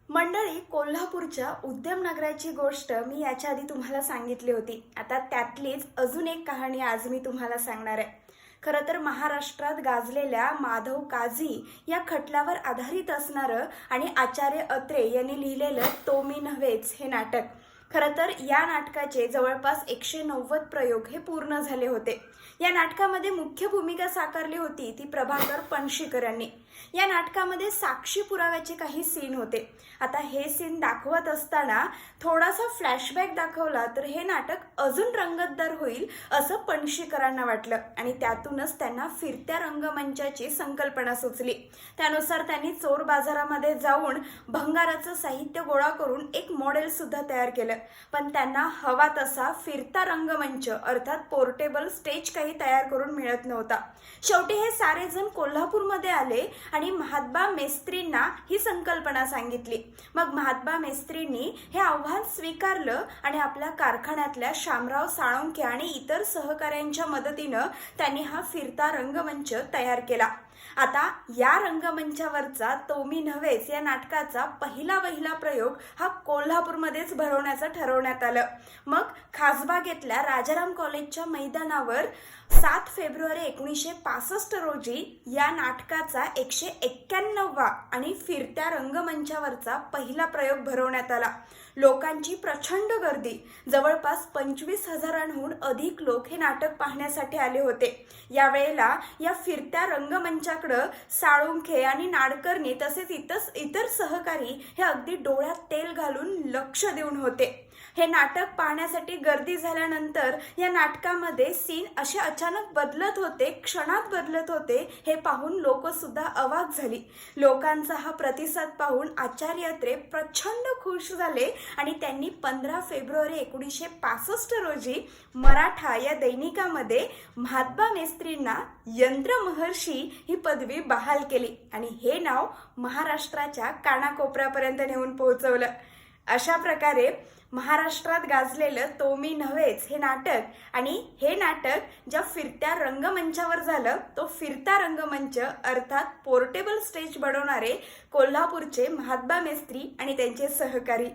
मंडळी, कोल्हापूरच्या उद्यमनगराची गोष्ट मी याच्या आधी तुम्हाला सांगितली होती. आता त्यातलीच अजून एक कहाणी आज मी तुम्हाला सांगणार आहे. खरं तर महाराष्ट्रात गाजलेल्या माधव काझी या खटल्यावर आधारित असणारं आणि आचार्य अत्रे यांनी लिहिलेलं तो मी नव्हेच हे नाटक. खरं तर या नाटकाचे जवळपास 190 प्रयोग हे पूर्ण झाले होते. या नाटकामध्ये मुख्य भूमिका साकारली होती ती प्रभाकर पणशीकर यांनी. या नाटकामध्ये साक्षी पुराव्याचे काही सीन होते. आता हे सीन दाखवत असताना थोडासा फ्लॅशबॅक दाखवला तर हे नाटक अजून रंगतदार होईल असं पणशीकरांना वाटलं आणि त्यातूनच त्यांना फिरत्या रंगमंचाची संकल्पना सुचली. त्यानुसार त्यांनी चोर बाजारामध्ये जाऊन भंगाराचं साहित्य गोळा करून एक मॉडेल सुद्धा तयार केलं. पण त्यांना हवा तसा फिरता रंगमंच अर्थात पोर्टेबल स्टेज काही तयार करून मिळत नव्हता. शेवटी हे सारे जण कोल्हापूरमध्ये आले आणि महात्बा मेस्त्रींना ही संकल्पना सांगितली. मग महात्बा मेस्त्रींनी हे आव्हान स्वीकारलं आणि आपल्या कारखान्यातल्या शामराव साळुंखे आणि इतर सहकाऱ्यांच्या मदतीनं त्यांनी हा फिरता रंगमंच तयार केला. आता या रंगमंचावरचा तो मी नव्हेच या नाटकाचा पहिला प्रयोग हा कोल्हापूरमध्येच भरवण्याचं ठरवण्यात आलं. मग खासबागेतल्या राजाराम कॉलेजच्या मैदानावर 7 फेब्रुवारी 1965 रोजी या नाटकाचा 191वा आणि फिरत्या रंगमंचावरचा पहिला प्रयोग भरवण्यात आला. लोकांची प्रचंड गर्दी, जवळपास 25,000हून अधिक लोक हे नाटक पाहण्यासाठी आले होते. यावेळेला या फिरत्या रंगमंचाकडं साळुंखे आणि नाडकर्णी तसेच इतर सहकारी हे अगदी डोळ्यात तेल घालून लक्ष देऊन होते. हे नाटक पाहण्यासाठी गर्दी झाल्यानंतर या नाटकामध्ये सीन असे अचानक बदलत होते, क्षणात बदलत होते. हे पाहून लोक सुद्धा अवाक झाली. लोकांचा हा प्रतिसाद पाहून आचार्य अत्रे प्रचंड खुश झाले आणि त्यांनी 15 फेब्रुवारी 1965 रोजी मराठा या दैनिकामध्ये महात्बा मेस्त्रींना यंत्रमहर्षी ही पदवी बहाल केली आणि हे नाव महाराष्ट्राच्या कानाकोपऱ्यापर्यंत नेऊन पोहोचवलं. अशा प्रकारे महाराष्ट्रात गाजलेलं तो मी नव्हेच हे नाटक आणि हे नाटक ज्या फिरत्या रंगमंचावर झालं तो फिरता रंगमंच अर्थात पोर्टेबल स्टेज बनवणारे कोल्हापूरचे महात्बा मेस्त्री आणि त्यांचे सहकारी.